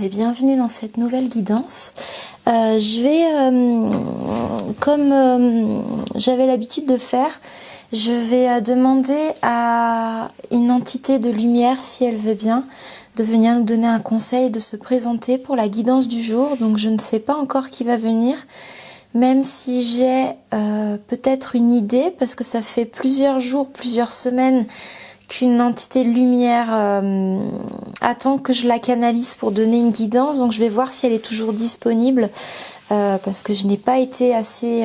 et bienvenue dans cette nouvelle guidance. Je vais, comme j'avais l'habitude de faire, je vais demander à une entité de lumière, si elle veut bien, de venir nous donner un conseil, de se présenter pour la guidance du jour. Donc je ne sais pas encore qui va venir, même si j'ai peut-être une idée, parce que ça fait plusieurs jours, plusieurs semaines qu'une entité de lumière attend que je la canalise pour donner une guidance. Donc je vais voir si elle est toujours disponible, parce que je n'ai pas été assez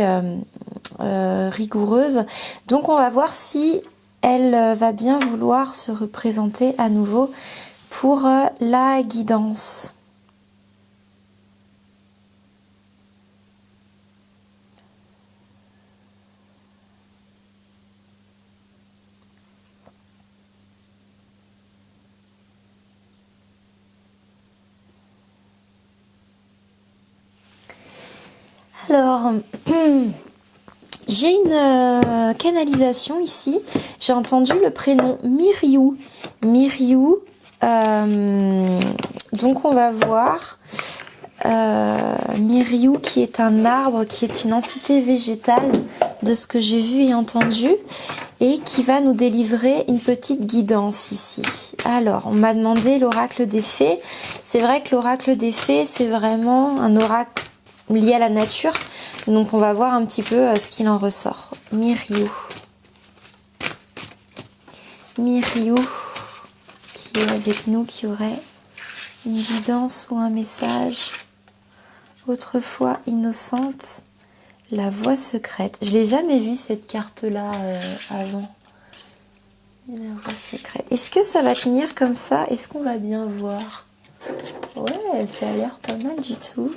rigoureuse. Donc on va voir si elle va bien vouloir se représenter à nouveau pour la guidance. Alors, j'ai une canalisation ici. J'ai entendu le prénom Miriou. Miriou. Donc on va voir Miriou, qui est un arbre, qui est une entité végétale de ce que j'ai vu et entendu, et qui va nous délivrer une petite guidance ici. Alors, on m'a demandé l'oracle des fées. C'est vrai que l'oracle des fées, c'est vraiment un oracle lié à la nature. Donc on va voir un petit peu ce qu'il en ressort. Miriou. Miriou, qui est avec nous, qui aurait une guidance ou un message. Autrefois innocente, la voix secrète. Je l'ai jamais vue cette carte-là avant. La voix secrète. Est-ce que ça va tenir comme ça? Est-ce qu'on va bien voir? Ouais, ça a l'air pas mal du tout.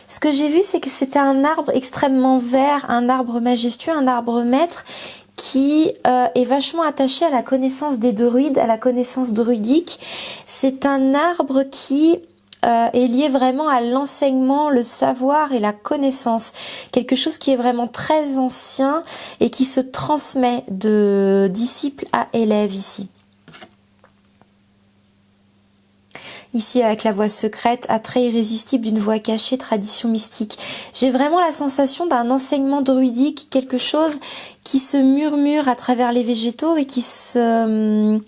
Ce que j'ai vu, c'est que c'était un arbre extrêmement vert, un arbre majestueux, un arbre maître qui est vachement attaché à la connaissance des druides, à la connaissance druidique. C'est un arbre qui est lié vraiment à l'enseignement, le savoir et la connaissance. Quelque chose qui est vraiment très ancien et qui se transmet de disciple à élève ici. Ici, avec la voix secrète, attrait irrésistible d'une voix cachée, tradition mystique. J'ai vraiment la sensation d'un enseignement druidique, quelque chose qui se murmure à travers les végétaux et qui se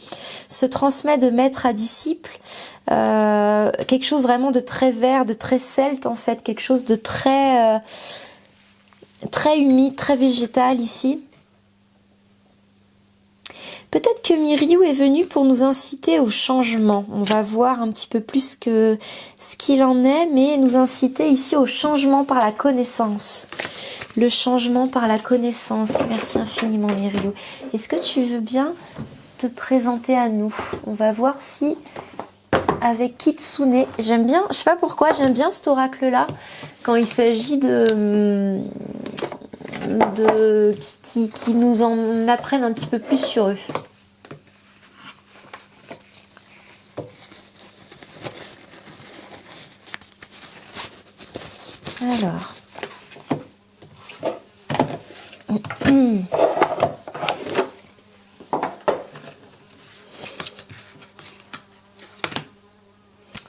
transmet de maître à disciple. Quelque chose vraiment de très vert, de très celte en fait, quelque chose de très, très humide, très végétal ici. Peut-être que Miriou est venu pour nous inciter au changement. On va voir un petit peu plus que ce qu'il en est, mais nous inciter ici au changement par la connaissance. Le changement par la connaissance. Merci infiniment Miriou. Est-ce que tu veux bien te présenter à nous? On va voir si avec Kitsune, j'aime bien, je sais pas pourquoi, j'aime bien cet oracle-là quand il s'agit qui nous en apprennent un petit peu plus sur eux. Alors.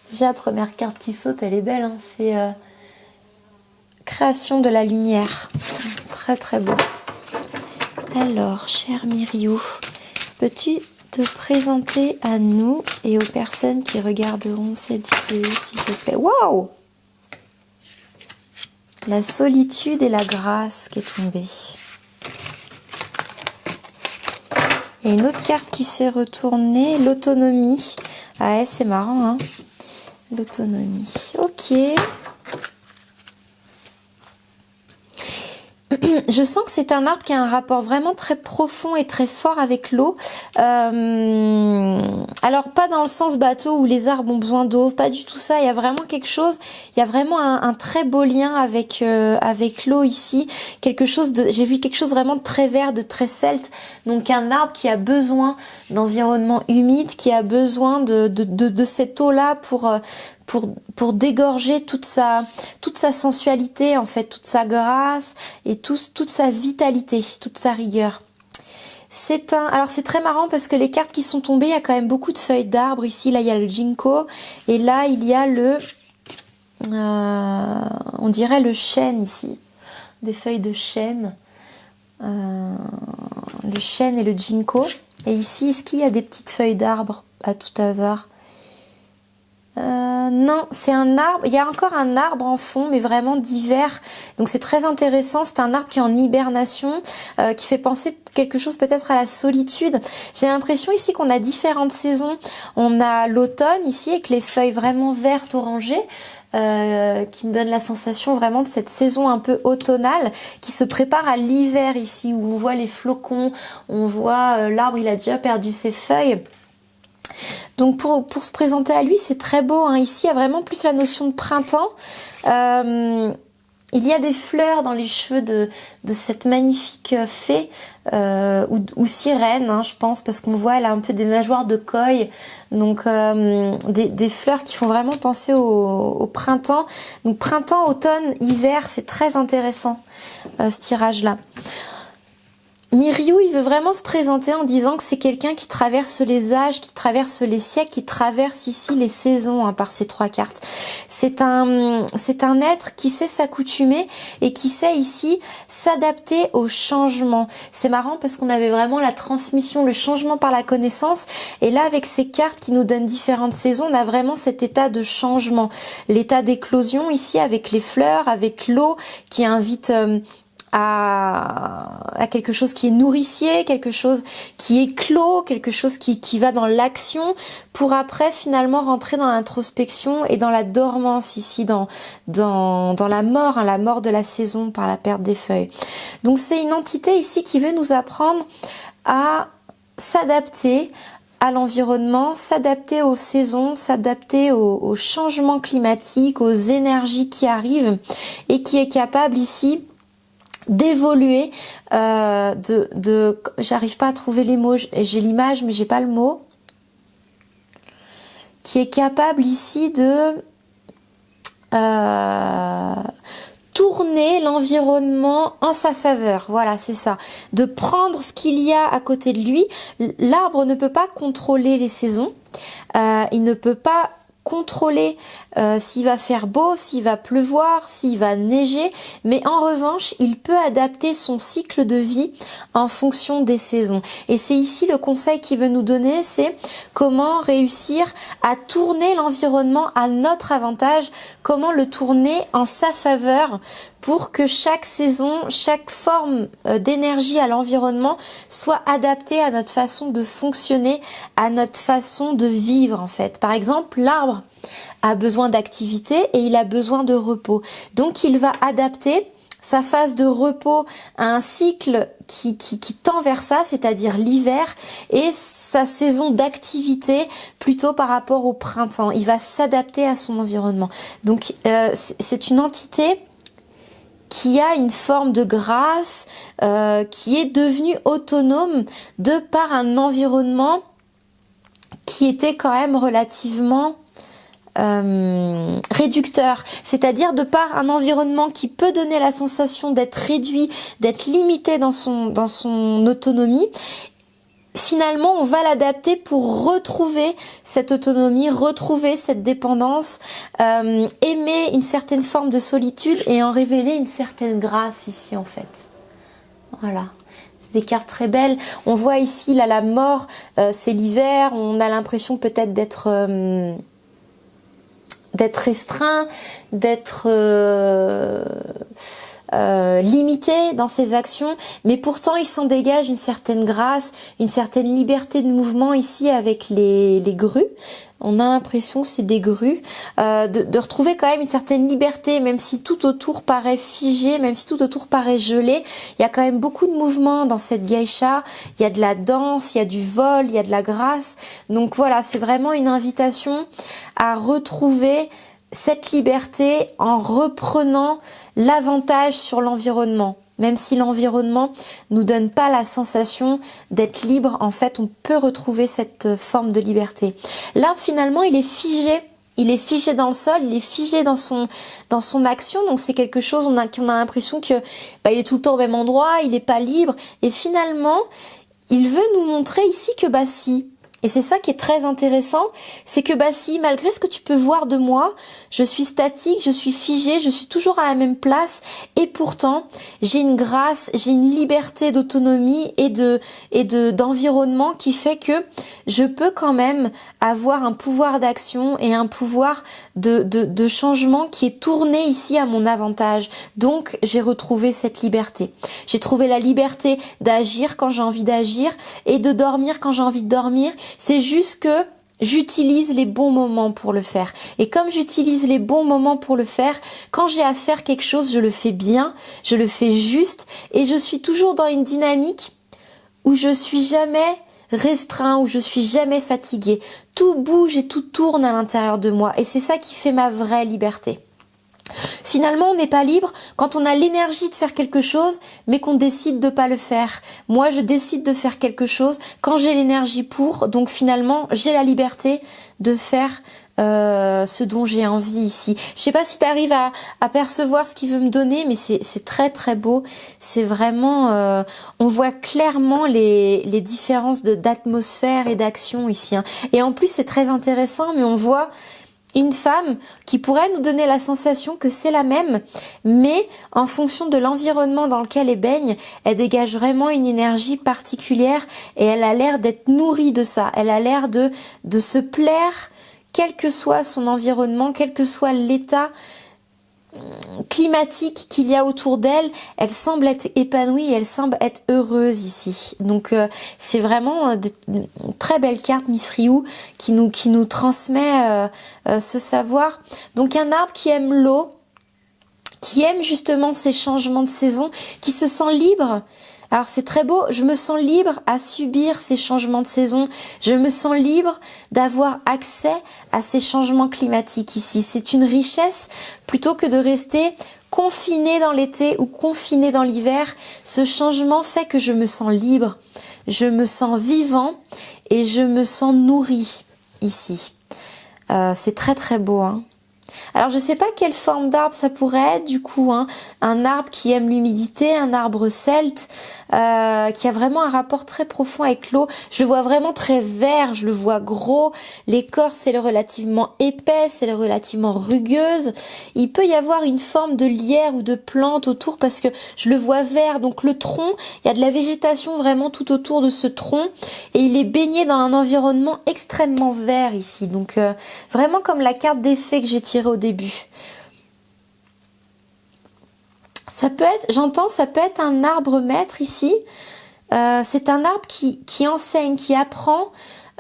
Déjà, la première carte qui saute, elle est belle, hein. C'est création de la lumière. Très très beau. Alors, cher Miriou, peux-tu te présenter à nous et aux personnes qui regarderont cette vidéo, s'il te plaît? Waouh! La solitude et la grâce qui est tombée. Il y a une autre carte qui s'est retournée, l'autonomie. Ah ouais, c'est marrant, hein? L'autonomie. Ok. Je sens que c'est un arbre qui a un rapport vraiment très profond et très fort avec l'eau. Alors pas dans le sens bateau où les arbres ont besoin d'eau, pas du tout ça. Il y a vraiment quelque chose, il y a vraiment un très beau lien avec l'eau ici. Quelque chose de, j'ai vu quelque chose vraiment de très vert, de très celte. Donc un arbre qui a besoin d'environnement humide, qui a besoin de cette eau-là pour dégorger toute sa sensualité, en fait, toute sa grâce et toute sa vitalité, toute sa rigueur. Alors c'est très marrant parce que les cartes qui sont tombées, il y a quand même beaucoup de feuilles d'arbres ici. Là, il y a le ginkgo et là, il y a on dirait le chêne ici, des feuilles de chêne, le chêne et le ginkgo. Et ici, est-ce qu'il y a des petites feuilles d'arbres à tout hasard? Non, c'est un arbre. Il y a encore un arbre en fond, mais vraiment d'hiver. Donc c'est très intéressant. C'est un arbre qui est en hibernation, qui fait penser quelque chose peut-être à la solitude. J'ai l'impression ici qu'on a différentes saisons. On a l'automne ici avec les feuilles vraiment vertes, orangées. Qui me donne la sensation vraiment de cette saison un peu automnale qui se prépare à l'hiver ici, où on voit les flocons, on voit l'arbre, il a déjà perdu ses feuilles. Donc pour se présenter à lui, c'est très beau, hein. Ici, il y a vraiment plus la notion de printemps. Il y a des fleurs dans les cheveux de cette magnifique fée ou sirène, hein, je pense, parce qu'on voit elle a un peu des nageoires de coille. Donc des fleurs qui font vraiment penser au printemps. Donc printemps, automne, hiver, c'est très intéressant ce tirage-là. Miryu, il veut vraiment se présenter en disant que c'est quelqu'un qui traverse les âges, qui traverse les siècles, qui traverse ici les saisons, hein, par ces 3 cartes. C'est un être qui sait s'accoutumer et qui sait ici s'adapter au changement. C'est marrant parce qu'on avait vraiment la transmission, le changement par la connaissance. Et là, avec ces cartes qui nous donnent différentes saisons, on a vraiment cet état de changement. L'état d'éclosion ici avec les fleurs, avec l'eau qui invite à quelque chose qui est nourricier, quelque chose qui est clos, quelque chose qui va dans l'action pour après finalement rentrer dans l'introspection et dans la dormance ici, dans la mort, hein, la mort de la saison par la perte des feuilles. Donc c'est une entité ici qui veut nous apprendre à s'adapter à l'environnement, s'adapter aux saisons, s'adapter aux changements climatiques, aux énergies qui arrivent et qui est capable ici d'évoluer, j'arrive pas à trouver les mots, j'ai l'image mais j'ai pas le mot, qui est capable ici de tourner l'environnement en sa faveur. Voilà, c'est ça. De prendre ce qu'il y a à côté de lui. L'arbre ne peut pas contrôler les saisons, il ne peut pas contrôler s'il va faire beau, s'il va pleuvoir, s'il va neiger, mais en revanche, il peut adapter son cycle de vie en fonction des saisons. Et c'est ici le conseil qu'il veut nous donner, c'est comment réussir à tourner l'environnement à notre avantage, comment le tourner en sa faveur pour que chaque saison, chaque forme d'énergie à l'environnement soit adaptée à notre façon de fonctionner, à notre façon de vivre en fait. Par exemple, l'arbre a besoin d'activité et il a besoin de repos. Donc il va adapter sa phase de repos à un cycle qui tend vers ça, c'est-à-dire l'hiver, et sa saison d'activité plutôt par rapport au printemps. Il va s'adapter à son environnement. Donc c'est une entité qui a une forme de grâce, qui est devenue autonome de par un environnement qui était quand même relativement réducteur, c'est-à-dire de par un environnement qui peut donner la sensation d'être réduit, d'être limité dans son autonomie. Finalement, on va l'adapter pour retrouver cette autonomie, retrouver cette dépendance, aimer une certaine forme de solitude et en révéler une certaine grâce ici en fait. Voilà. C'est des cartes très belles. On voit ici là la mort, c'est l'hiver, on a l'impression peut-être d'être restreint, d'être limité dans ses actions, mais pourtant il s'en dégage une certaine grâce, une certaine liberté de mouvement ici avec les grues. On a l'impression que c'est des grues, de retrouver quand même une certaine liberté, même si tout autour paraît figé, même si tout autour paraît gelé. Il y a quand même beaucoup de mouvement dans cette geisha. Il y a de la danse, il y a du vol, il y a de la grâce. Donc voilà, c'est vraiment une invitation à retrouver cette liberté en reprenant l'avantage sur l'environnement. Même si l'environnement nous donne pas la sensation d'être libre, en fait, on peut retrouver cette forme de liberté. Là, finalement, il est figé il est figé dans le sol, il est figé dans son action. Donc c'est quelque chose, qu'on a l'impression que il est tout le temps au même endroit, il n'est pas libre. Et finalement, il veut nous montrer ici que si. Et c'est ça qui est très intéressant, c'est que si, malgré ce que tu peux voir de moi, je suis statique, je suis figée, je suis toujours à la même place, et pourtant, j'ai une grâce, j'ai une liberté d'autonomie et d'environnement qui fait que je peux quand même avoir un pouvoir d'action et un pouvoir de changement qui est tourné ici à mon avantage. Donc, j'ai retrouvé cette liberté. J'ai trouvé la liberté d'agir quand j'ai envie d'agir et de dormir quand j'ai envie de dormir. C'est juste que j'utilise les bons moments pour le faire. Et comme j'utilise les bons moments pour le faire, quand j'ai à faire quelque chose, je le fais bien, je le fais juste, et je suis toujours dans une dynamique où je suis jamais restreint, où je suis jamais fatiguée. Tout bouge et tout tourne à l'intérieur de moi. Et c'est ça qui fait ma vraie liberté. Finalement, on n'est pas libre quand on a l'énergie de faire quelque chose, mais qu'on décide de pas le faire. Moi, je décide de faire quelque chose quand j'ai l'énergie pour. Donc finalement, j'ai la liberté de faire ce dont j'ai envie ici. Je sais pas si tu arrives à percevoir ce qu'il veut me donner, mais c'est très très beau. C'est vraiment, on voit clairement les différences d'atmosphère et d'action ici. Hein. Et en plus, c'est très intéressant, mais on voit une femme qui pourrait nous donner la sensation que c'est la même, mais en fonction de l'environnement dans lequel elle baigne, elle dégage vraiment une énergie particulière et elle a l'air d'être nourrie de ça. Elle a l'air de se plaire, quel que soit son environnement, quel que soit l'état climatique qu'il y a autour d'elle, elle semble être épanouie, elle semble être heureuse ici. Donc c'est vraiment une très belle carte Miss Ryu qui nous transmet ce savoir. Donc un arbre qui aime l'eau, qui aime justement ces changements de saison, qui se sent libre. Alors c'est très beau, je me sens libre à subir ces changements de saison, je me sens libre d'avoir accès à ces changements climatiques ici. C'est une richesse plutôt que de rester confiné dans l'été ou confiné dans l'hiver. Ce changement fait que je me sens libre, je me sens vivant et je me sens nourri ici. C'est très très beau, hein. Alors je sais pas quelle forme d'arbre ça pourrait être du coup, hein. Un arbre qui aime l'humidité, un arbre celte, qui a vraiment un rapport très profond avec l'eau. Je le vois vraiment très vert, je le vois gros, l'écorce elle est relativement épaisse, elle est relativement rugueuse. Il peut y avoir une forme de lierre ou de plante autour parce que je le vois vert, donc le tronc, il y a de la végétation vraiment tout autour de ce tronc et il est baigné dans un environnement extrêmement vert ici. Donc vraiment comme la carte d'effet que j'ai tirée au début. Ça peut être, j'entends, ça peut être un arbre maître ici. C'est un arbre qui enseigne, qui apprend.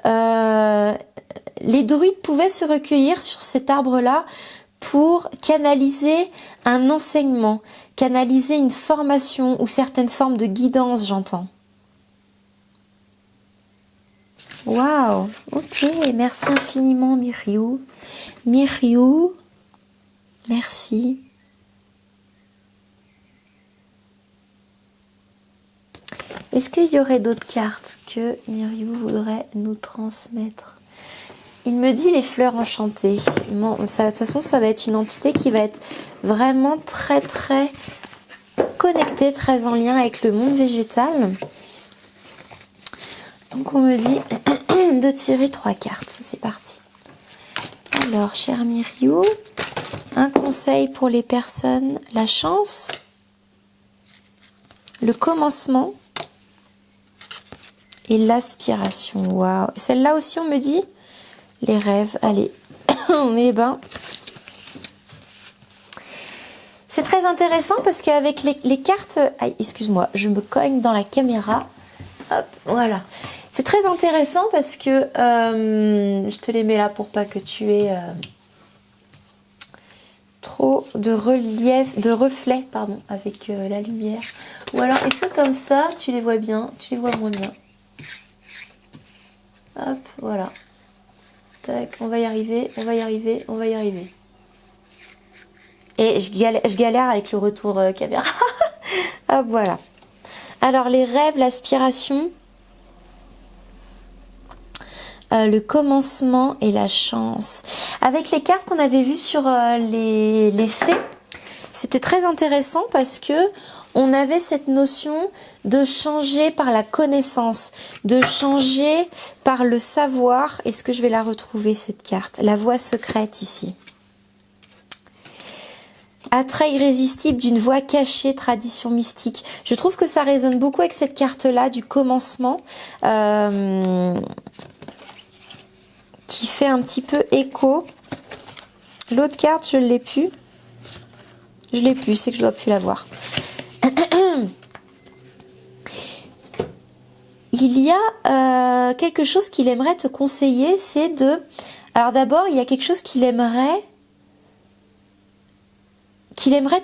Les druides pouvaient se recueillir sur cet arbre-là pour canaliser un enseignement, canaliser une formation ou certaines formes de guidance, j'entends. Waouh, ok, merci infiniment Miriou. Miriou, merci. Est-ce qu'il y aurait d'autres cartes que Miriou voudrait nous transmettre? Il me dit les fleurs enchantées. Bon, ça, de toute façon, ça va être une entité qui va être vraiment très très connectée, très en lien avec le monde végétal. Donc on me dit de tirer 3 cartes. C'est parti. Alors, cher Miriou, un conseil pour les personnes, la chance, le commencement et l'aspiration. Waouh. Celle-là aussi, on me dit les rêves. Allez, mais c'est très intéressant parce qu'avec les cartes... Aïe, excuse-moi, je me cogne dans la caméra. Hop, voilà. C'est très intéressant parce que je te les mets là pour pas que tu aies trop de relief, de reflets, pardon, avec la lumière. Ou alors, est-ce que comme ça, tu les vois bien, tu les vois moins bien? Hop, voilà. Tac, on va y arriver, on va y arriver, on va y arriver. Et je galère avec le retour caméra. Hop, voilà. Alors, les rêves, l'aspiration. le commencement et la chance. Avec les cartes qu'on avait vues sur les fées, c'était très intéressant parce que on avait cette notion de changer par la connaissance, de changer par le savoir. Est-ce que je vais la retrouver, cette carte? La voie secrète ici. Attrait irrésistible d'une voie cachée, tradition mystique. Je trouve que ça résonne beaucoup avec cette carte-là du commencement, qui fait un petit peu écho. L'autre carte, je ne l'ai plus. Je l'ai plus, c'est que je dois plus la voir. Il y a quelque chose qu'il aimerait te conseiller, c'est de... Alors d'abord, il y a quelque chose qu'il aimerait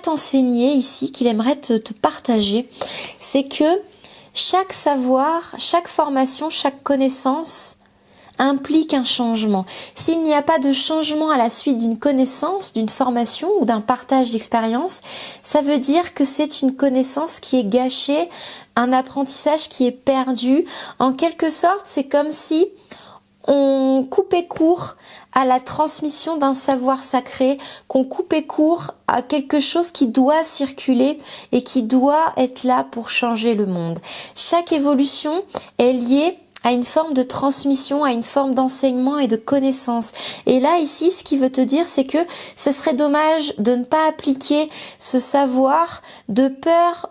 t'enseigner ici, qu'il aimerait te partager. C'est que chaque savoir, chaque formation, chaque connaissance implique un changement. S'il n'y a pas de changement à la suite d'une connaissance, d'une formation ou d'un partage d'expérience, ça veut dire que c'est une connaissance qui est gâchée, un apprentissage qui est perdu. En quelque sorte, c'est comme si on coupait court à la transmission d'un savoir sacré, qu'on coupait court à quelque chose qui doit circuler et qui doit être là pour changer le monde. Chaque évolution est liée à une forme de transmission, à une forme d'enseignement et de connaissance. Et là, ici, ce qu'il veut te dire, c'est que ce serait dommage de ne pas appliquer ce savoir de peur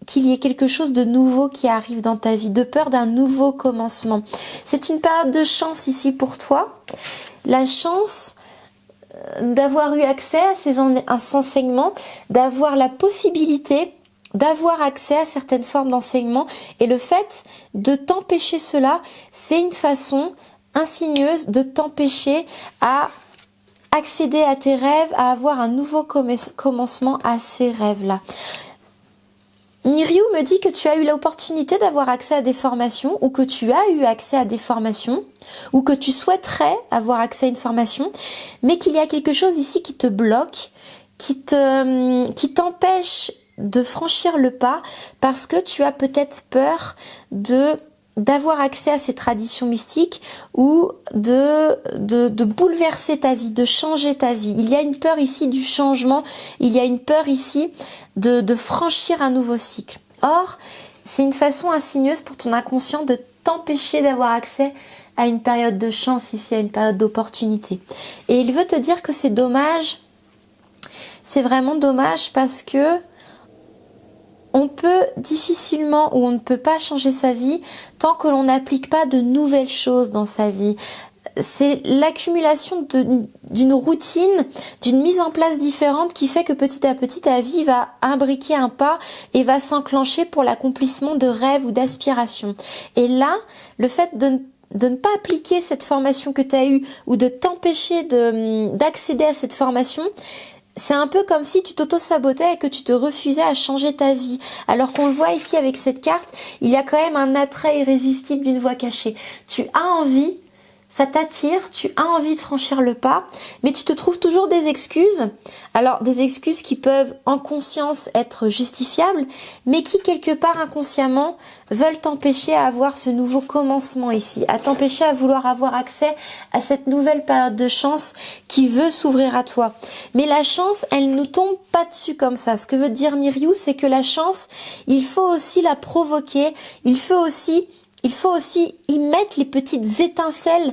qu'il y ait quelque chose de nouveau qui arrive dans ta vie, de peur d'un nouveau commencement. C'est une période de chance ici pour toi. La chance d'avoir eu accès à ces enseignements, d'avoir la possibilité d'avoir accès à certaines formes d'enseignement, et le fait de t'empêcher cela, c'est une façon insigneuse de t'empêcher à accéder à tes rêves, à avoir un nouveau commencement à ces rêves-là. Miriou me dit que tu as eu l'opportunité d'avoir accès à des formations, ou que tu as eu accès à des formations, ou que tu souhaiterais avoir accès à une formation, mais qu'il y a quelque chose ici qui te bloque, qui t'empêche de franchir le pas parce que tu as peut-être peur d'avoir accès à ces traditions mystiques ou de bouleverser ta vie, de changer ta vie. Il y a une peur ici du changement, il y a une peur ici de franchir un nouveau cycle. Or, c'est une façon insigneuse pour ton inconscient de t'empêcher d'avoir accès à une période de chance ici, à une période d'opportunité. Et il veut te dire que c'est dommage, c'est vraiment dommage parce que on peut difficilement ou on ne peut pas changer sa vie tant que l'on n'applique pas de nouvelles choses dans sa vie. C'est l'accumulation d'une routine, d'une mise en place différente qui fait que petit à petit ta vie va imbriquer un pas et va s'enclencher pour l'accomplissement de rêves ou d'aspirations. Et là, le fait de ne pas appliquer cette formation que tu as eue ou de t'empêcher d'accéder à cette formation, c'est un peu comme si tu t'auto-sabotais et que tu te refusais à changer ta vie. Alors qu'on le voit ici avec cette carte, il y a quand même un attrait irrésistible d'une voie cachée. Tu as envie, ça t'attire, tu as envie de franchir le pas, mais tu te trouves toujours des excuses. Alors des excuses qui peuvent en conscience être justifiables, mais qui quelque part inconsciemment veulent t'empêcher à avoir ce nouveau commencement ici, à t'empêcher à vouloir avoir accès à cette nouvelle période de chance qui veut s'ouvrir à toi. Mais la chance, elle nous tombe pas dessus comme ça. Ce que veut dire Miriou, c'est que la chance, il faut aussi la provoquer, il faut aussi y mettre les petites étincelles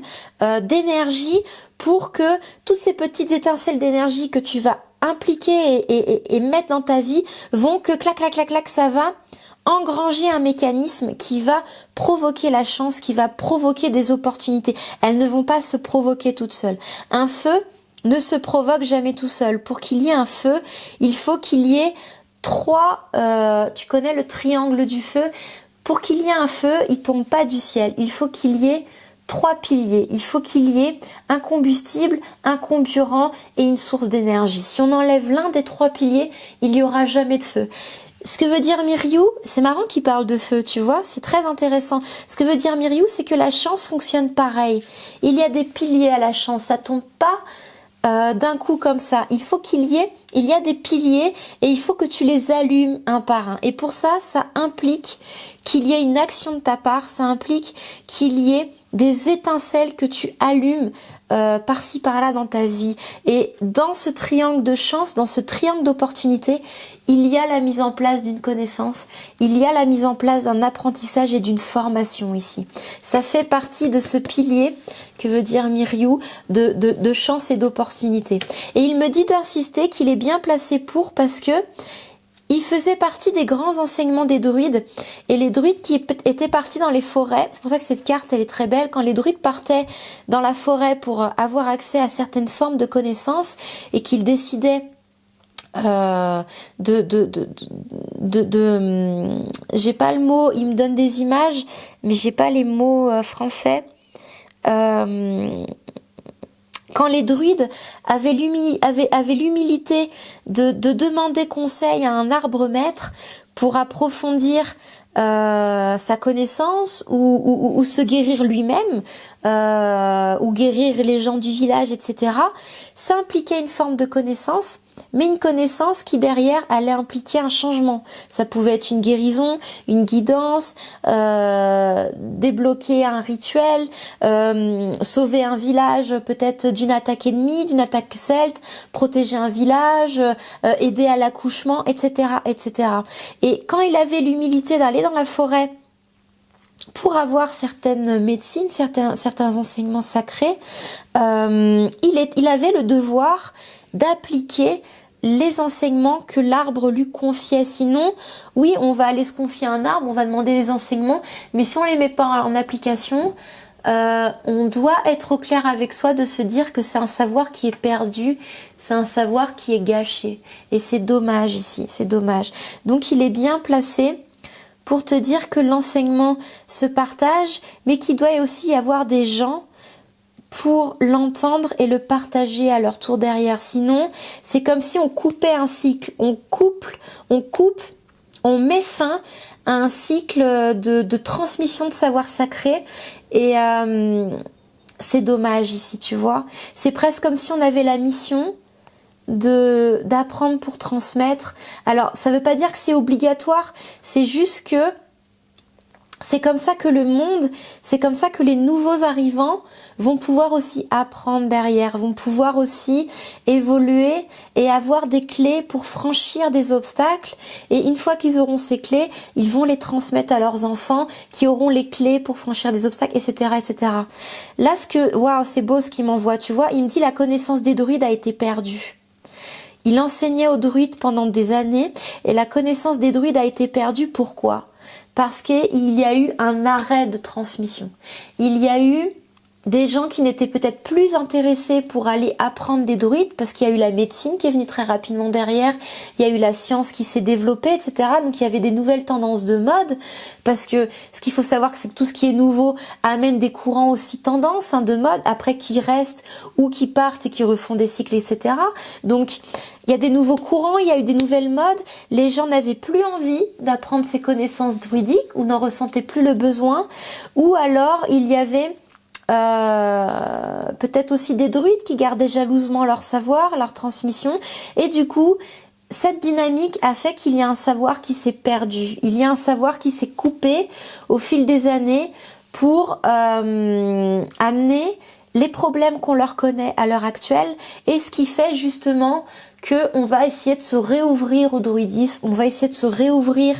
d'énergie pour que toutes ces petites étincelles d'énergie que tu vas impliquer et mettre dans ta vie vont que clac, clac, clac, clac, ça va engranger un mécanisme qui va provoquer la chance, qui va provoquer des opportunités. Elles ne vont pas se provoquer toutes seules. Un feu ne se provoque jamais tout seul. Pour qu'il y ait un feu, il faut qu'il y ait trois... tu connais le triangle du feu ? Pour qu'il y ait un feu, il tombe pas du ciel. Il faut qu'il y ait 3 piliers. Il faut qu'il y ait un combustible, un comburant et une source d'énergie. Si on enlève l'un des 3 piliers, il n'y aura jamais de feu. Ce que veut dire Miriou, c'est marrant qu'il parle de feu, tu vois, c'est très intéressant. Ce que veut dire Miriou, c'est que la chance fonctionne pareil. Il y a des piliers à la chance, ça tombe pas d'un coup comme ça. Il y a des piliers et il faut que tu les allumes un par un. Et pour ça, ça implique qu'il y ait une action de ta part, ça implique qu'il y ait des étincelles que tu allumes par-ci par-là dans ta vie. Et dans ce triangle de chance, dans ce triangle d'opportunité, il y a la mise en place d'une connaissance, il y a la mise en place d'un apprentissage et d'une formation ici. Ça fait partie de ce pilier que veut dire Myriou de chance et d'opportunité. Et il me dit d'insister qu'il est bien placé parce que il faisait partie des grands enseignements des druides, et les druides qui étaient partis dans les forêts, c'est pour ça que cette carte elle est très belle, quand les druides partaient dans la forêt pour avoir accès à certaines formes de connaissances et qu'ils décidaient j'ai pas le mot, il me donne des images, mais j'ai pas les mots français. Quand les druides avaient l'humilité de demander conseil à un arbre maître pour approfondir sa connaissance ou se guérir lui-même ou guérir les gens du village, etc. Ça impliquait une forme de connaissance, mais une connaissance qui derrière allait impliquer un changement. Ça pouvait être une guérison, une guidance, débloquer un rituel, sauver un village peut-être d'une attaque ennemie, d'une attaque celte, protéger un village, aider à l'accouchement, etc., etc. Et quand il avait l'humilité d'aller dans la forêt pour avoir certaines médecines, certains enseignements sacrés, il avait le devoir d'appliquer les enseignements que l'arbre lui confiait. Sinon, oui, on va aller se confier à un arbre, on va demander des enseignements, mais si on les met pas en application, on doit être au clair avec soi de se dire que c'est un savoir qui est perdu, c'est un savoir qui est gâché. Et c'est dommage ici, c'est dommage. Donc il est bien placé pour te dire que l'enseignement se partage, mais qu'il doit aussi y avoir des gens pour l'entendre et le partager à leur tour derrière. Sinon, c'est comme si on coupait un cycle, on met fin à un cycle de transmission de savoir sacré, et c'est dommage ici, tu vois. C'est presque comme si on avait la mission d'apprendre pour transmettre. Alors, ça veut pas dire que c'est obligatoire, c'est juste que c'est comme ça que le monde, c'est comme ça que les nouveaux arrivants vont pouvoir aussi apprendre derrière, vont pouvoir aussi évoluer et avoir des clés pour franchir des obstacles. Et une fois qu'ils auront ces clés, ils vont les transmettre à leurs enfants qui auront les clés pour franchir des obstacles, etc., etc. Là, waouh, c'est beau ce qu'il m'envoie, tu vois. Il me dit la connaissance des druides a été perdue. Il enseignait aux druides pendant des années et la connaissance des druides a été perdue. Pourquoi ? Parce qu'il y a eu un arrêt de transmission. Il y a eu des gens qui n'étaient peut-être plus intéressés pour aller apprendre des druides, parce qu'il y a eu la médecine qui est venue très rapidement derrière, il y a eu la science qui s'est développée, etc. Donc il y avait des nouvelles tendances de mode, parce que ce qu'il faut savoir, c'est que tout ce qui est nouveau amène des courants aussi tendances de mode, après qui restent ou qui partent et qui refont des cycles, etc. Donc il y a des nouveaux courants, il y a eu des nouvelles modes, les gens n'avaient plus envie d'apprendre ces connaissances druidiques ou n'en ressentaient plus le besoin, ou alors il y avait peut-être aussi des druides qui gardaient jalousement leur savoir, leur transmission, et du coup cette dynamique a fait qu'il y a un savoir qui s'est perdu, il y a un savoir qui s'est coupé au fil des années pour amener les problèmes qu'on leur connaît à l'heure actuelle, et ce qui fait justement qu'on va essayer de se réouvrir au druidisme, on va essayer de se réouvrir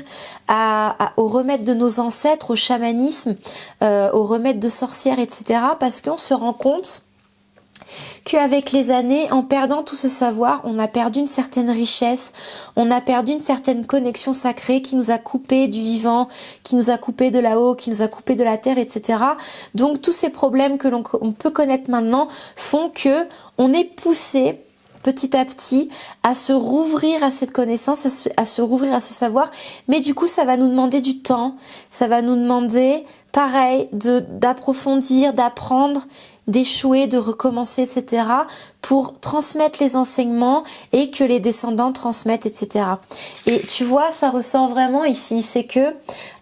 au remède de nos ancêtres, au chamanisme, au remède de sorcières, etc. Parce qu'on se rend compte qu'avec les années, en perdant tout ce savoir, on a perdu une certaine richesse, on a perdu une certaine connexion sacrée qui nous a coupé du vivant, qui nous a coupé de là-haut, qui nous a coupé de la terre, etc. Donc tous ces problèmes que l'on peut connaître maintenant font que on est poussé petit à petit à se rouvrir à cette connaissance, à se rouvrir à ce savoir, mais du coup ça va nous demander du temps, ça va nous demander pareil d'approfondir, d'apprendre, d'échouer, de recommencer, etc. pour transmettre les enseignements et que les descendants transmettent, etc. Et tu vois, ça ressort vraiment ici, c'est que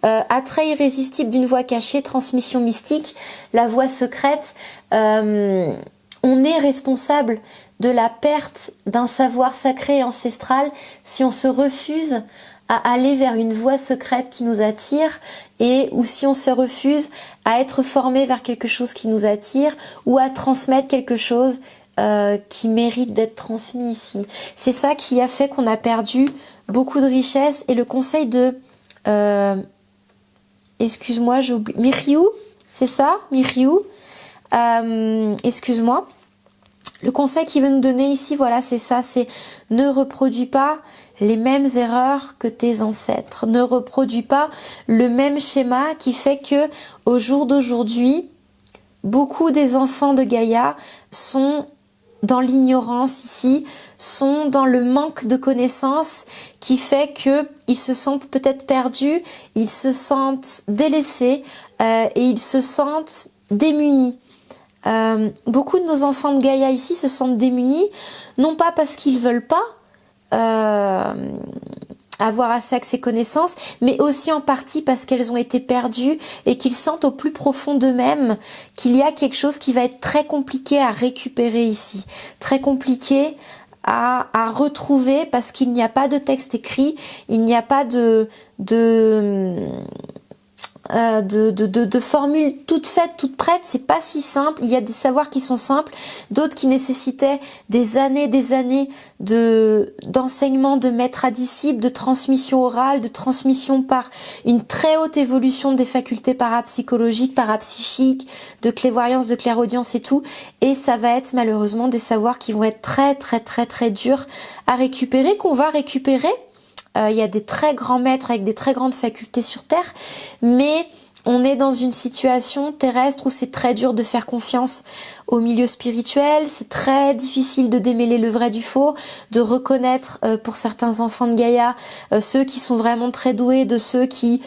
attrait irrésistible d'une voix cachée, transmission mystique, la voix secrète, on est responsable de la perte d'un savoir sacré et ancestral si on se refuse à aller vers une voie secrète qui nous attire, et ou si on se refuse à être formé vers quelque chose qui nous attire, ou à transmettre quelque chose qui mérite d'être transmis ici. C'est ça qui a fait qu'on a perdu beaucoup de richesses. Et le conseil de... excuse-moi, j'ai oublié... Miriou, c'est ça, Miriou, excuse-moi. Le conseil qu'il veut nous donner ici, voilà, c'est ça, c'est ne reproduis pas les mêmes erreurs que tes ancêtres. Ne reproduis pas le même schéma qui fait que, au jour d'aujourd'hui, beaucoup des enfants de Gaïa sont dans l'ignorance ici, sont dans le manque de connaissances qui fait que ils se sentent peut-être perdus, ils se sentent délaissés et ils se sentent démunis. Beaucoup de nos enfants de Gaïa ici se sentent démunis, non pas parce qu'ils veulent pas avoir accès à ces connaissances, mais aussi en partie parce qu'elles ont été perdues et qu'ils sentent au plus profond d'eux-mêmes qu'il y a quelque chose qui va être très compliqué à récupérer ici, très compliqué à retrouver, parce qu'il n'y a pas de texte écrit, il n'y a pas de formules toutes faites, toutes prêtes. C'est pas si simple. Il y a des savoirs qui sont simples, d'autres qui nécessitaient des années d'enseignement, de maître à disciple, de transmission orale, de transmission par une très haute évolution des facultés parapsychologiques, parapsychiques, de clairvoyance, de clairaudience et tout. Et ça va être malheureusement des savoirs qui vont être très durs à récupérer, qu'on va récupérer. Il y a des très grands maîtres avec des très grandes facultés sur Terre, mais on est dans une situation terrestre où c'est très dur de faire confiance au milieu spirituel, c'est très difficile de démêler le vrai du faux, de reconnaître pour certains enfants de Gaïa ceux qui sont vraiment très doués de ceux qui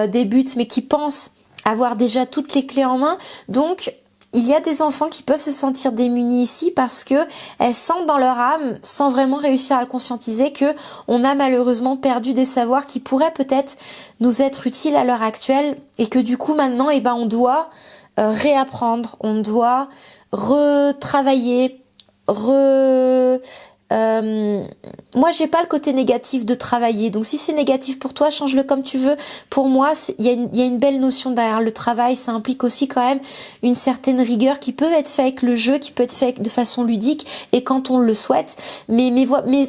débutent mais qui pensent avoir déjà toutes les clés en main. Donc il y a des enfants qui peuvent se sentir démunis ici parce que elles sentent dans leur âme, sans vraiment réussir à le conscientiser, que on a malheureusement perdu des savoirs qui pourraient peut-être nous être utiles à l'heure actuelle, et que du coup maintenant, on doit réapprendre, on doit retravailler, moi j'ai pas le côté négatif de travailler, donc si c'est négatif pour toi, change-le comme tu veux. Pour moi, il y a une belle notion derrière le travail. Ça implique aussi quand même une certaine rigueur qui peut être faite avec le jeu, qui peut être faite de façon ludique et quand on le souhaite, mais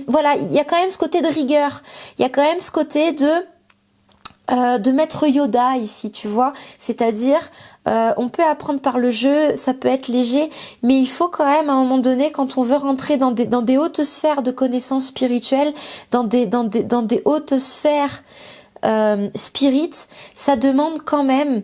voilà, il y a quand même ce côté de rigueur, il y a quand même ce côté de maître Yoda ici, tu vois, c'est-à-dire on peut apprendre par le jeu, ça peut être léger, mais il faut quand même à un moment donné, quand on veut rentrer dans des hautes sphères de connaissances spirituelles, dans des hautes sphères spirites, ça demande quand même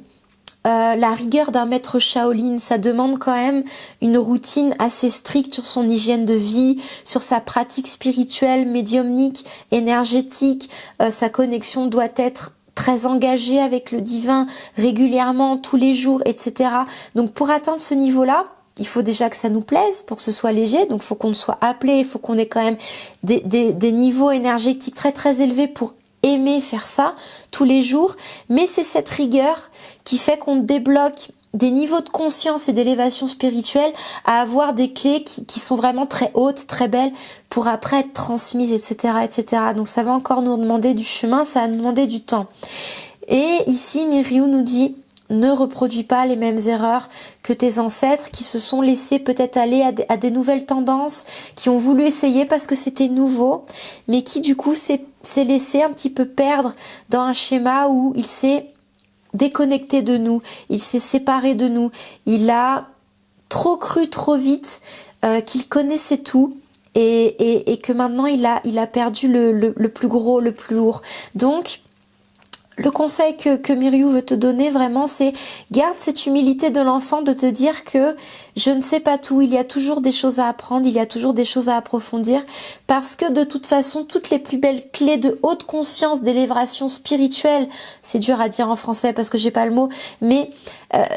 la rigueur d'un maître Shaolin, ça demande quand même une routine assez stricte sur son hygiène de vie, sur sa pratique spirituelle, médiumnique, énergétique. Sa connexion doit être très engagée avec le divin régulièrement, tous les jours, etc. Donc pour atteindre ce niveau-là, il faut déjà que ça nous plaise pour que ce soit léger, donc il faut qu'on soit appelé, il faut qu'on ait quand même des niveaux énergétiques très élevés pour aimer faire ça tous les jours. Mais c'est cette rigueur qui fait qu'on débloque des niveaux de conscience et d'élévation spirituelle à avoir des clés qui sont vraiment très hautes, très belles, pour après être transmises, etc. Donc ça va encore nous demander du chemin, ça va nous demander du temps. Et ici, Miriou nous dit: ne reproduis pas les mêmes erreurs que tes ancêtres qui se sont laissés peut-être aller à des nouvelles tendances, qui ont voulu essayer parce que c'était nouveau, mais qui du coup s'est laissé un petit peu perdre dans un schéma où il s'est déconnecté de nous, il s'est séparé de nous, il a trop cru trop vite qu'il connaissait tout, et que maintenant il a perdu le plus gros, le plus lourd. Donc le conseil que Miriou veut te donner vraiment, c'est garde cette humilité de l'enfant de te dire que je ne sais pas tout, il y a toujours des choses à apprendre, il y a toujours des choses à approfondir, parce que de toute façon, toutes les plus belles clés de haute conscience, d'élévation spirituelle, c'est dur à dire en français parce que j'ai pas le mot, mais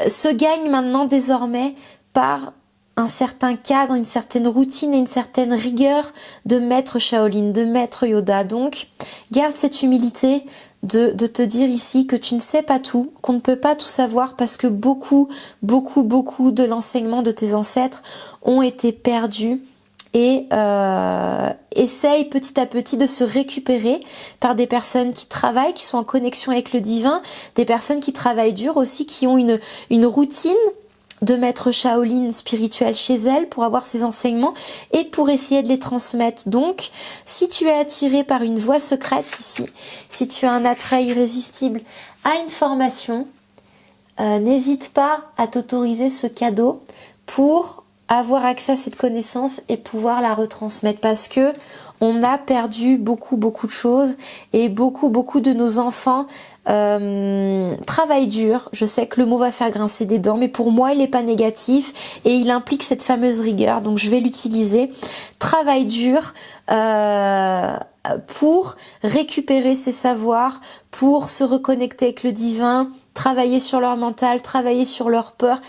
se gagnent maintenant désormais par un certain cadre, une certaine routine et une certaine rigueur de maître Shaolin, de maître Yoda. Donc, garde cette humilité de te dire ici que tu ne sais pas tout, qu'on ne peut pas tout savoir, parce que beaucoup de l'enseignement de tes ancêtres ont été perdus et essaye petit à petit de se récupérer par des personnes qui travaillent, qui sont en connexion avec le divin, des personnes qui travaillent dur aussi, qui ont une routine de maître Shaolin spirituel chez elles pour avoir ces enseignements et pour essayer de les transmettre. Donc, si tu es attiré par une voie secrète ici, si tu as un attrait irrésistible à une formation, n'hésite pas à t'autoriser ce cadeau pour avoir accès à cette connaissance et pouvoir la retransmettre, parce que on a perdu beaucoup de choses et beaucoup de nos enfants travaillent dur. Je sais que le mot va faire grincer des dents, mais pour moi il n'est pas négatif et il implique cette fameuse rigueur, donc je vais l'utiliser. Travaille dur pour récupérer ses savoirs, pour se reconnecter avec le divin, travailler sur leur mental, travailler sur leur peur,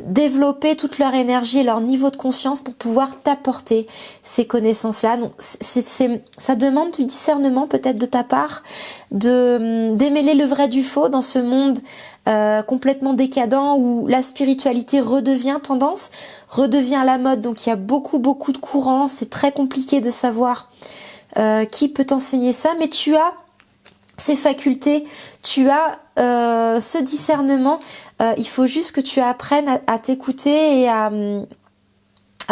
développer toute leur énergie et leur niveau de conscience pour pouvoir t'apporter ces connaissances-là. Donc, ça demande du discernement peut-être de ta part, démêler le vrai du faux dans ce monde complètement décadent où la spiritualité redevient tendance, redevient à la mode. Donc, il y a beaucoup de courants. C'est très compliqué de savoir qui peut t'enseigner ça, mais tu as ces facultés, tu as ce discernement, il faut juste que tu apprennes à t'écouter et à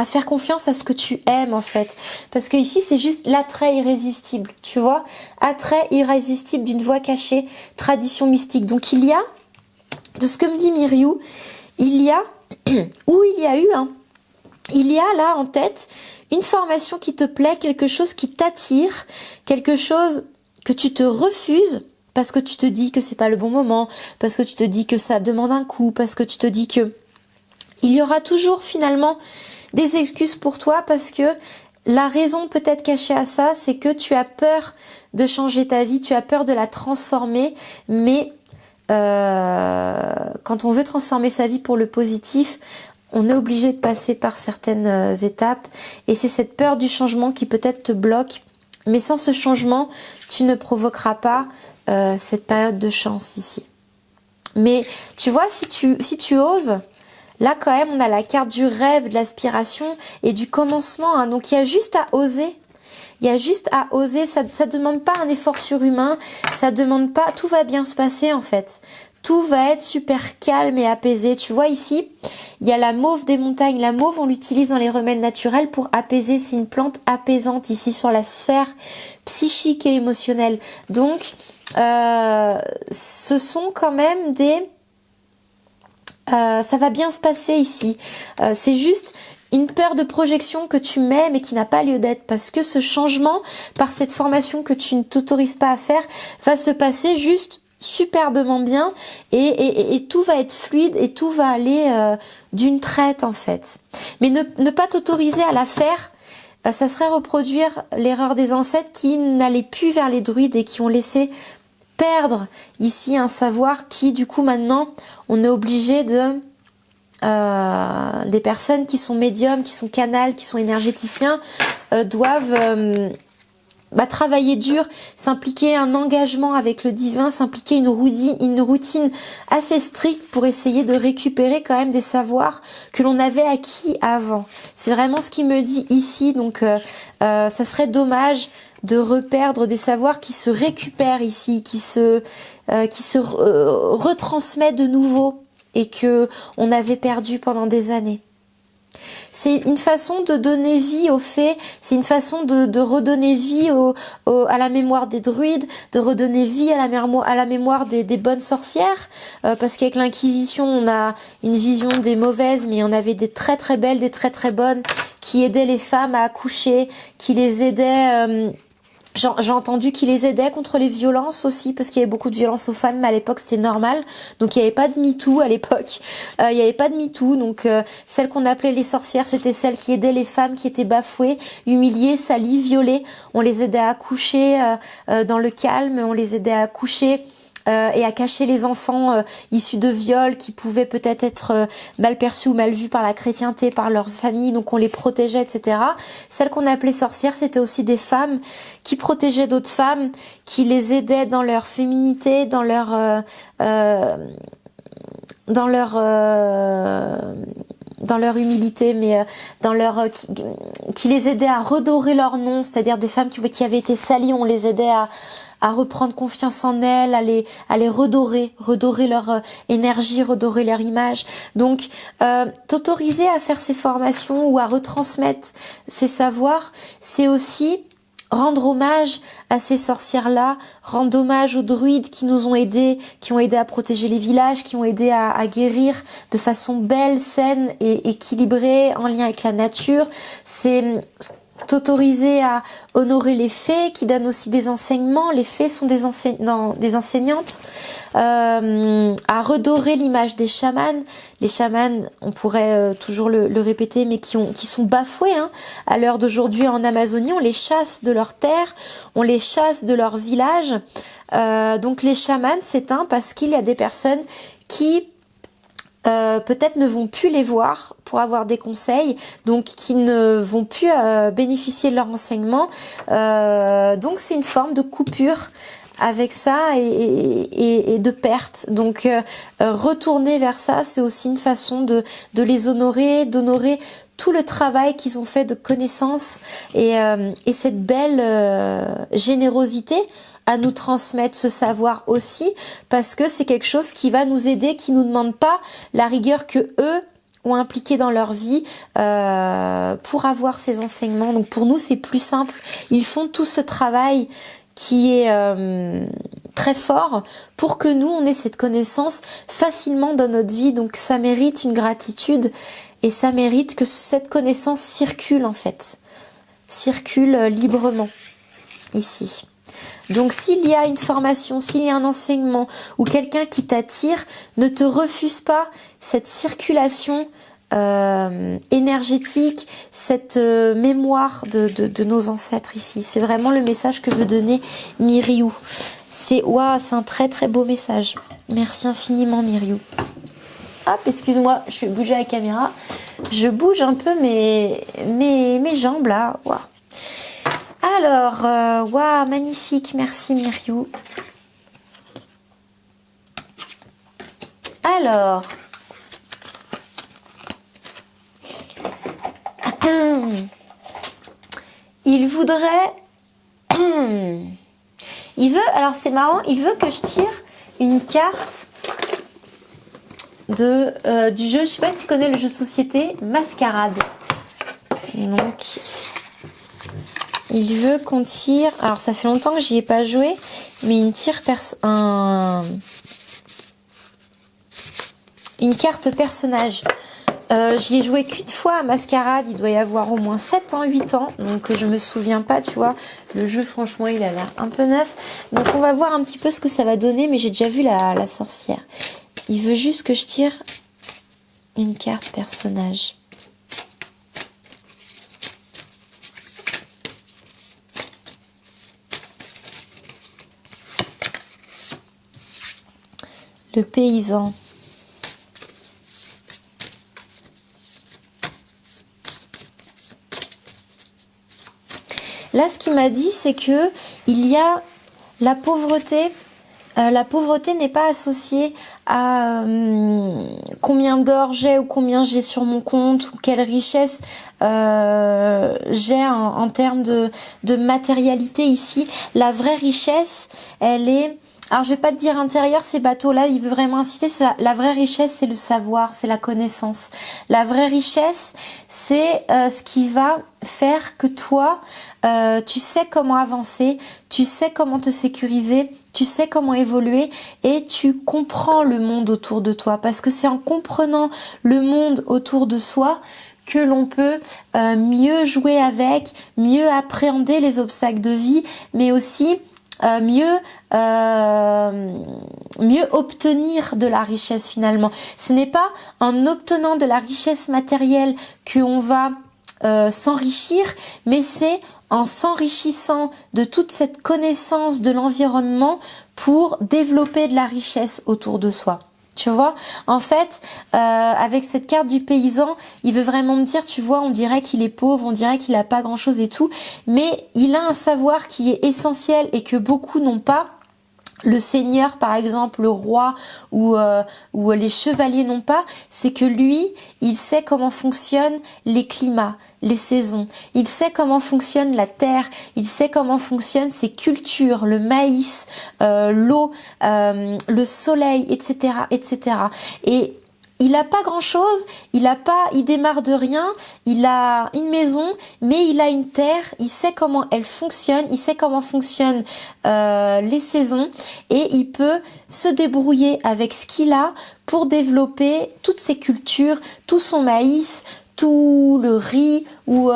faire confiance à ce que tu aimes en fait, parce que ici c'est juste l'attrait irrésistible, tu vois, attrait irrésistible d'une voie cachée, tradition mystique. Donc il y a, de ce que me dit Myriou, il y a là en tête une formation qui te plaît, quelque chose qui t'attire, quelque chose que tu te refuses parce que tu te dis que c'est pas le bon moment, parce que tu te dis que ça demande un coup, parce que tu te dis que il y aura toujours finalement des excuses pour toi, parce que la raison peut-être cachée à ça, c'est que tu as peur de changer ta vie, tu as peur de la transformer, mais quand on veut transformer sa vie pour le positif, on est obligé de passer par certaines étapes, et c'est cette peur du changement qui peut-être te bloque. Mais sans ce changement, tu ne provoqueras pas cette période de chance ici. Mais tu vois, si tu oses, là quand même, on a la carte du rêve, de l'aspiration et du commencement. Hein. Donc il y a juste à oser. Il y a juste à oser. Ça demande pas un effort surhumain. Ça demande pas. Tout va bien se passer en fait. Tout va être super calme et apaisé. Tu vois ici, il y a la mauve des montagnes. La mauve, on l'utilise dans les remèdes naturels pour apaiser. C'est une plante apaisante ici sur la sphère psychique et émotionnelle. Donc, ce sont quand même ça va bien se passer ici. C'est juste une peur de projection que tu mets mais qui n'a pas lieu d'être, parce que ce changement, par cette formation que tu ne t'autorises pas à faire, va se passer juste superbement bien et tout va être fluide et tout va aller d'une traite en fait. Mais ne pas t'autoriser à la faire, ça serait reproduire l'erreur des ancêtres qui n'allaient plus vers les druides et qui ont laissé perdre ici un savoir qui du coup maintenant on est obligé de des personnes qui sont médiums, qui sont canals, qui sont énergéticiens doivent travailler dur, s'impliquer un engagement avec le divin, s'impliquer une routine assez stricte pour essayer de récupérer quand même des savoirs que l'on avait acquis avant. C'est vraiment ce qu'il me dit ici, donc ça serait dommage de reperdre des savoirs qui se récupèrent ici, qui se retransmettent de nouveau et que on avait perdu pendant des années. C'est une façon de donner vie aux faits, c'est une façon de redonner vie à la mémoire des druides, de redonner vie à la mémoire des bonnes sorcières, parce qu'avec l'Inquisition, on a une vision des mauvaises, mais on avait des très très belles, des très très bonnes, qui aidaient les femmes à accoucher, qui les aidaient... J'ai entendu qu'ils les aidaient contre les violences aussi, parce qu'il y avait beaucoup de violences aux femmes, mais à l'époque c'était normal. Donc il n'y avait pas de MeToo à l'époque. Il n'y avait pas de MeToo, donc celles qu'on appelait les sorcières, c'était celles qui aidaient les femmes qui étaient bafouées, humiliées, salies, violées. On les aidait à accoucher dans le calme, on les aidait à accoucher et à cacher les enfants issus de viols qui pouvaient peut-être être mal perçus ou mal vus par la chrétienté, par leur famille, donc on les protégeait, etc. Celles qu'on appelait sorcières, c'était aussi des femmes qui protégeaient d'autres femmes, qui les aidaient dans leur féminité, dans leur dans leur humilité, mais dans leur qui les aidait à redorer leur nom, c'est-à-dire des femmes qui avaient été salies, on les aidait à reprendre confiance en elles, à les redorer leur énergie, redorer leur image. Donc, t'autoriser à faire ces formations ou à retransmettre ces savoirs, c'est aussi rendre hommage à ces sorcières-là, rendre hommage aux druides qui nous ont aidés, qui ont aidé à protéger les villages, qui ont aidé à guérir de façon belle, saine et équilibrée, en lien avec la nature. C'est t'autoriser à honorer les fées qui donnent aussi des enseignements. Les fées sont des enseignantes. À redorer l'image des chamans. Les chamans, on pourrait toujours le répéter, mais qui sont bafoués à l'heure d'aujourd'hui en Amazonie. On les chasse de leur terre, on les chasse de leur village. Donc les chamans s'éteignent parce qu'il y a des personnes qui peut-être ne vont plus les voir pour avoir des conseils, donc qui ne vont plus bénéficier de leur enseignement. Donc c'est une forme de coupure avec ça et de perte. Donc retourner vers ça, c'est aussi une façon de les honorer, d'honorer tout le travail qu'ils ont fait de connaissance et cette belle générosité à nous transmettre ce savoir aussi, parce que c'est quelque chose qui va nous aider, qui nous demande pas la rigueur que eux ont impliqué dans leur vie pour avoir ces enseignements. Donc pour nous, c'est plus simple. Ils font tout ce travail qui est très fort pour que nous, on ait cette connaissance facilement dans notre vie. Donc ça mérite une gratitude et ça mérite que cette connaissance circule en fait, circule librement ici. Donc s'il y a une formation, s'il y a un enseignement ou quelqu'un qui t'attire, ne te refuse pas cette circulation énergétique, cette mémoire de nos ancêtres ici. C'est vraiment le message que veut donner Myriou. C'est un très très beau message. Merci infiniment Myriou. Hop, excuse-moi, je vais bouger la caméra. Je bouge un peu mes jambes là. Wow. Alors, magnifique, merci Myriou. Alors, il voudrait, alors c'est marrant, il veut que je tire une carte du jeu, je sais pas si tu connais le jeu de société Mascarade. Donc, il veut qu'on tire, alors ça fait longtemps que j'y ai pas joué, mais il tire une carte personnage. J'y ai joué qu'une fois à Mascarade, il doit y avoir au moins 7 ans, 8 ans, donc je me souviens pas, tu vois. Le jeu, franchement, il a l'air un peu neuf. Donc on va voir un petit peu ce que ça va donner, mais j'ai déjà vu la sorcière. Il veut juste que je tire une carte personnage. Le paysan. Là, ce qu'il m'a dit, c'est que il y a la pauvreté. La pauvreté n'est pas associée à combien d'or j'ai ou combien j'ai sur mon compte ou quelle richesse j'ai en termes de matérialité ici. La vraie richesse, elle est... Alors je vais pas te dire intérieur, ces bateaux-là, il veut vraiment insister, c'est la vraie richesse, c'est le savoir, c'est la connaissance. La vraie richesse, c'est ce qui va faire que toi, tu sais comment avancer, tu sais comment te sécuriser, tu sais comment évoluer et tu comprends le monde autour de toi. Parce que c'est en comprenant le monde autour de soi que l'on peut mieux jouer avec, mieux appréhender les obstacles de vie, mais aussi mieux obtenir de la richesse finalement. Ce n'est pas en obtenant de la richesse matérielle qu'on va s'enrichir, mais c'est en s'enrichissant de toute cette connaissance de l'environnement pour développer de la richesse autour de soi. Tu vois, en fait, avec cette carte du paysan, il veut vraiment me dire, tu vois, on dirait qu'il est pauvre, on dirait qu'il a pas grand-chose et tout, mais il a un savoir qui est essentiel et que beaucoup n'ont pas. le seigneur, par exemple, le roi ou les chevaliers n'ont pas, c'est que lui, il sait comment fonctionnent les climats, les saisons. Il sait comment fonctionne la terre, il sait comment fonctionnent ses cultures, le maïs, l'eau, le soleil, etc., etc. Et il a pas grand-chose, il démarre de rien, il a une maison, mais il a une terre, il sait comment elle fonctionne, il sait comment fonctionnent les saisons et il peut se débrouiller avec ce qu'il a pour développer toutes ses cultures, tout son maïs, tout le riz ou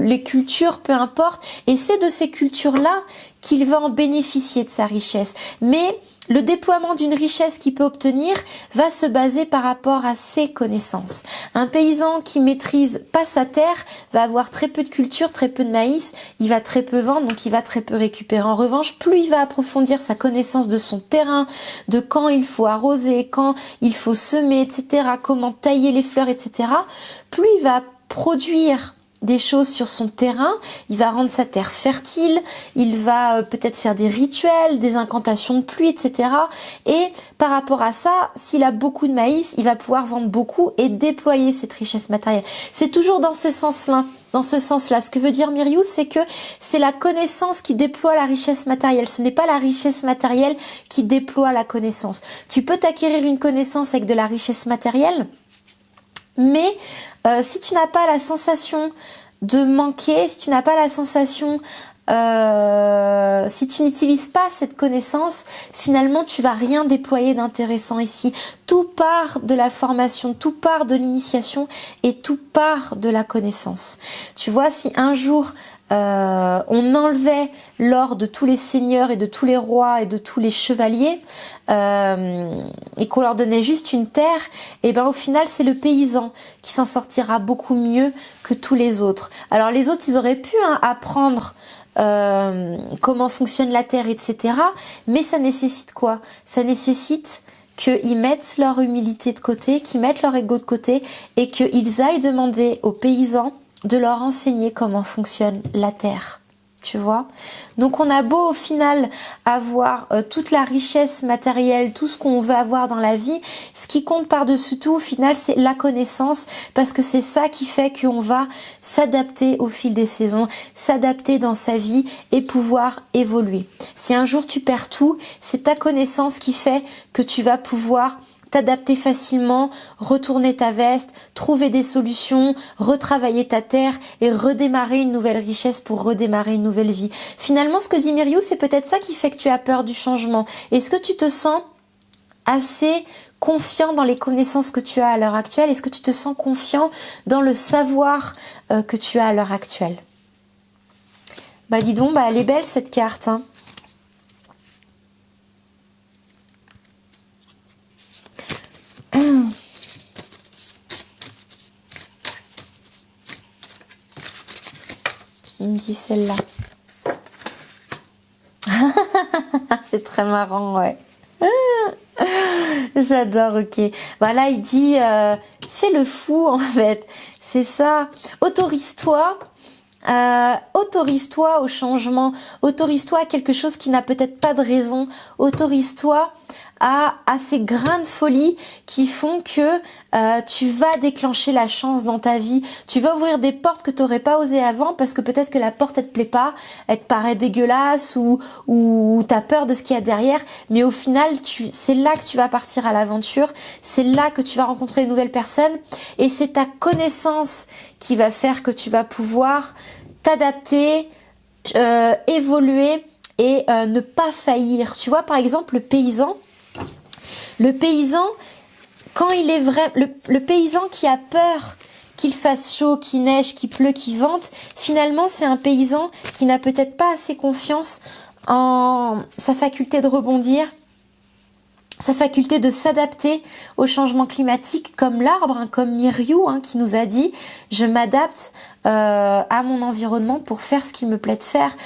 les cultures, peu importe. Et c'est de ces cultures-là qu'il va en bénéficier de sa richesse. Mais le déploiement d'une richesse qu'il peut obtenir va se baser par rapport à ses connaissances. Un paysan qui maîtrise pas sa terre va avoir très peu de culture, très peu de maïs, il va très peu vendre, donc il va très peu récupérer. En revanche, plus il va approfondir sa connaissance de son terrain, de quand il faut arroser, quand il faut semer, etc., comment tailler les fleurs, etc., plus il va produire des choses sur son terrain, il va rendre sa terre fertile, il va peut-être faire des rituels, des incantations de pluie, etc. Et par rapport à ça, s'il a beaucoup de maïs, il va pouvoir vendre beaucoup et déployer cette richesse matérielle. C'est toujours dans ce sens-là. Dans ce sens-là, ce que veut dire Myriou, c'est que c'est la connaissance qui déploie la richesse matérielle. Ce n'est pas la richesse matérielle qui déploie la connaissance. Tu peux t'acquérir une connaissance avec de la richesse matérielle, mais si tu n'as pas la sensation de manquer, si tu n'as pas la sensation, si tu n'utilises pas cette connaissance, finalement tu vas rien déployer d'intéressant ici. Tout part de la formation, tout part de l'initiation et tout part de la connaissance. Tu vois, si un jour on enlevait l'or de tous les seigneurs et de tous les rois et de tous les chevaliers et qu'on leur donnait juste une terre, et ben au final c'est le paysan qui s'en sortira beaucoup mieux que tous les autres. Alors les autres ils auraient pu apprendre comment fonctionne la terre, etc. Mais ça nécessite quoi? Ça nécessite qu'ils mettent leur humilité de côté, qu'ils mettent leur ego de côté et qu'ils aillent demander aux paysans de leur enseigner comment fonctionne la terre, tu vois. Donc on a beau au final avoir toute la richesse matérielle, tout ce qu'on veut avoir dans la vie, ce qui compte par-dessus tout au final c'est la connaissance, parce que c'est ça qui fait qu'on va s'adapter au fil des saisons, s'adapter dans sa vie et pouvoir évoluer. Si un jour tu perds tout, c'est ta connaissance qui fait que tu vas pouvoir t'adapter facilement, retourner ta veste, trouver des solutions, retravailler ta terre et redémarrer une nouvelle richesse pour redémarrer une nouvelle vie. Finalement, ce que dit Myriou, c'est peut-être ça qui fait que tu as peur du changement. Est-ce que tu te sens assez confiant dans les connaissances que tu as à l'heure actuelle? Est-ce que tu te sens confiant dans le savoir que tu as à l'heure actuelle? Bah dis donc, elle est belle cette carte, hein. Il me dit celle-là. C'est très marrant, ouais. J'adore, ok. Voilà, il dit fais le fou en fait. C'est ça. Autorise-toi au changement. Autorise-toi à quelque chose qui n'a peut-être pas de raison. Autorise-toi à ces grains de folie qui font que tu vas déclencher la chance dans ta vie. Tu vas ouvrir des portes que tu n'aurais pas osé avant parce que peut-être que la porte elle te plaît pas, elle te paraît dégueulasse ou tu as peur de ce qu'il y a derrière, mais au final c'est là que tu vas partir à l'aventure, c'est là que tu vas rencontrer de nouvelles personnes et c'est ta connaissance qui va faire que tu vas pouvoir t'adapter, évoluer et ne pas faillir. Tu vois, par exemple, le paysan, quand il est vrai, le paysan qui a peur qu'il fasse chaud, qu'il neige, qu'il pleut, qu'il vente, finalement c'est un paysan qui n'a peut-être pas assez confiance en sa faculté de rebondir, sa faculté de s'adapter au changement climatique, comme l'arbre, hein, comme Myriou qui nous a dit « je m'adapte à mon environnement pour faire ce qu'il me plaît de faire ».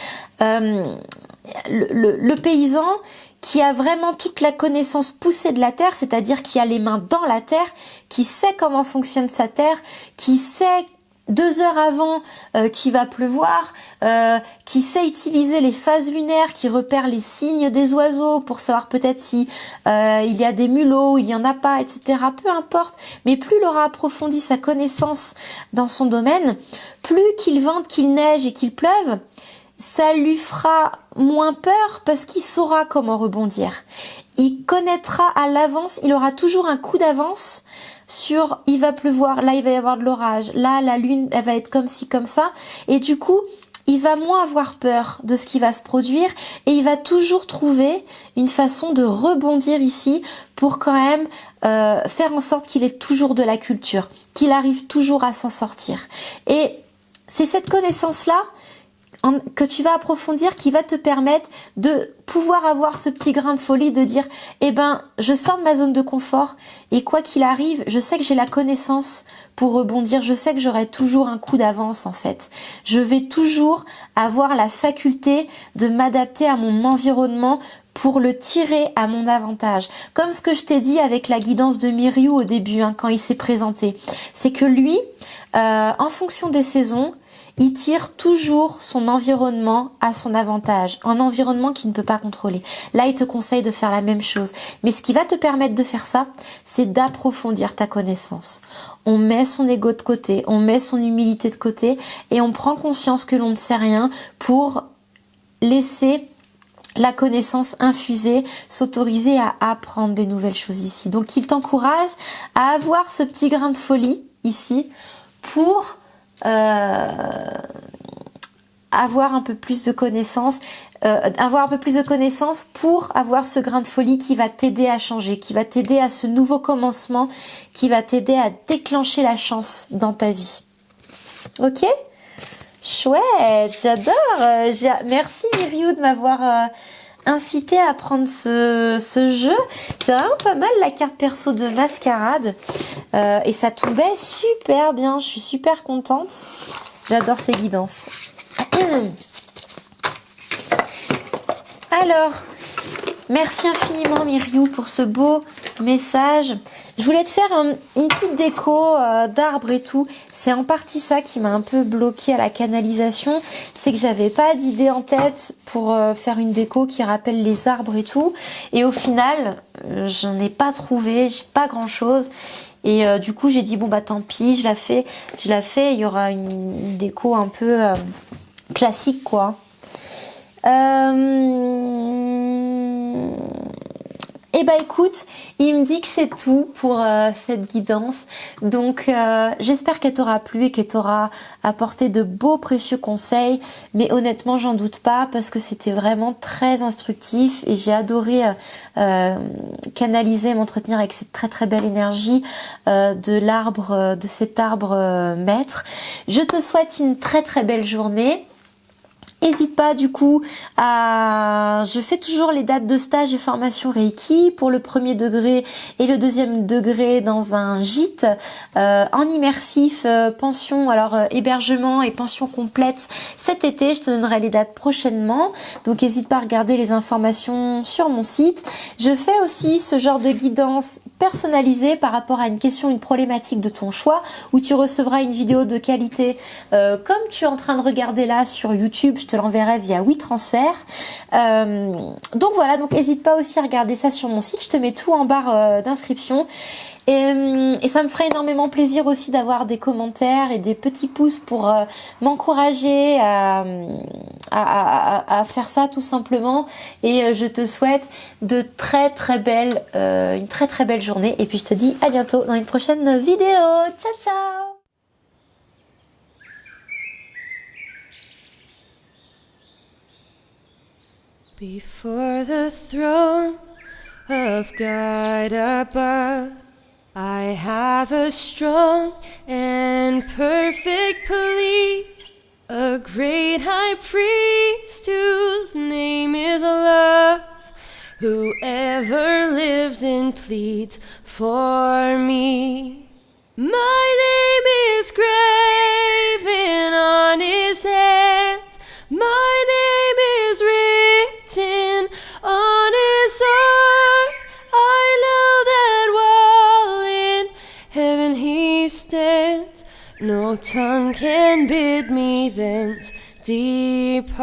Le paysan qui a vraiment toute la connaissance poussée de la terre, c'est-à-dire qui a les mains dans la terre, qui sait comment fonctionne sa terre, qui sait 2 heures avant qu'il va pleuvoir, qui sait utiliser les phases lunaires, qui repère les signes des oiseaux pour savoir peut-être si il y a des mulots, il y en a pas, etc. Peu importe, mais plus il aura approfondi sa connaissance dans son domaine, plus qu'il vente, qu'il neige et qu'il pleuve, ça lui fera moins peur parce qu'il saura comment rebondir. Il connaîtra à l'avance, il aura toujours un coup d'avance sur il va pleuvoir, là il va y avoir de l'orage, là la lune elle va être comme ci comme ça, et du coup il va moins avoir peur de ce qui va se produire et il va toujours trouver une façon de rebondir ici pour quand même faire en sorte qu'il ait toujours de la culture, qu'il arrive toujours à s'en sortir. Et c'est cette connaissance-là que tu vas approfondir qui va te permettre de pouvoir avoir ce petit grain de folie de dire eh ben je sors de ma zone de confort et quoi qu'il arrive je sais que j'ai la connaissance pour rebondir, je sais que j'aurai toujours un coup d'avance en fait, je vais toujours avoir la faculté de m'adapter à mon environnement pour le tirer à mon avantage. Comme ce que je t'ai dit avec la guidance de Miryu au début quand il s'est présenté, c'est que lui en fonction des saisons il tire toujours son environnement à son avantage, un environnement qu'il ne peut pas contrôler. Là, il te conseille de faire la même chose. Mais ce qui va te permettre de faire ça, c'est d'approfondir ta connaissance. On met son ego de côté, on met son humilité de côté et on prend conscience que l'on ne sait rien pour laisser la connaissance infusée, s'autoriser à apprendre des nouvelles choses ici. Donc, il t'encourage à avoir ce petit grain de folie ici pour avoir un peu plus de connaissances, pour avoir ce grain de folie qui va t'aider à changer, qui va t'aider à ce nouveau commencement, qui va t'aider à déclencher la chance dans ta vie. Ok ? Chouette, j'adore. Merci Miryu de m'avoir incité à prendre ce jeu. C'est vraiment pas mal la carte perso de mascarade et ça tombait super bien, je suis super contente. J'adore ces guidances. Alors, merci infiniment Miryu pour ce beau message. Je voulais te faire une petite déco d'arbres et tout. C'est en partie ça qui m'a un peu bloquée à la canalisation. C'est que j'avais pas d'idée en tête pour faire une déco qui rappelle les arbres et tout. Et au final, j'en ai pas trouvé, j'ai pas grand chose. Et du coup, j'ai dit bon bah tant pis, je la fais. Il y aura une déco un peu classique quoi. Et bah écoute, il me dit que c'est tout pour cette guidance. Donc j'espère qu'elle t'aura plu et qu'elle t'aura apporté de beaux précieux conseils. Mais honnêtement, j'en doute pas parce que c'était vraiment très instructif et j'ai adoré canaliser, m'entretenir avec cette très très belle énergie de cet arbre maître. Je te souhaite une très très belle journée. N'hésite pas du coup je fais toujours les dates de stage et formation Reiki pour le 1er degré et le 2e degré dans un gîte en immersif, pension, hébergement et pension complète cet été. Je te donnerai les dates prochainement, donc n'hésite pas à regarder les informations sur mon site. Je fais aussi ce genre de guidance personnalisée par rapport à une question, une problématique de ton choix, où tu recevras une vidéo de qualité comme tu es en train de regarder là sur YouTube. Je te l'enverrai via WeTransfer. Donc voilà, donc n'hésite pas aussi à regarder ça sur mon site. Je te mets tout en barre d'inscription. Et ça me ferait énormément plaisir aussi d'avoir des commentaires et des petits pouces pour m'encourager à faire ça tout simplement. Et je te souhaite une très très belle journée. Et puis je te dis à bientôt dans une prochaine vidéo. Ciao ciao. Before the throne of God above, I have a strong and perfect plea, a great high priest whose name is love, whoever lives and pleads for me. My name is graven on his hands, my name is written on his heart. I know that while in heaven he stands, No tongue can bid me thence depart.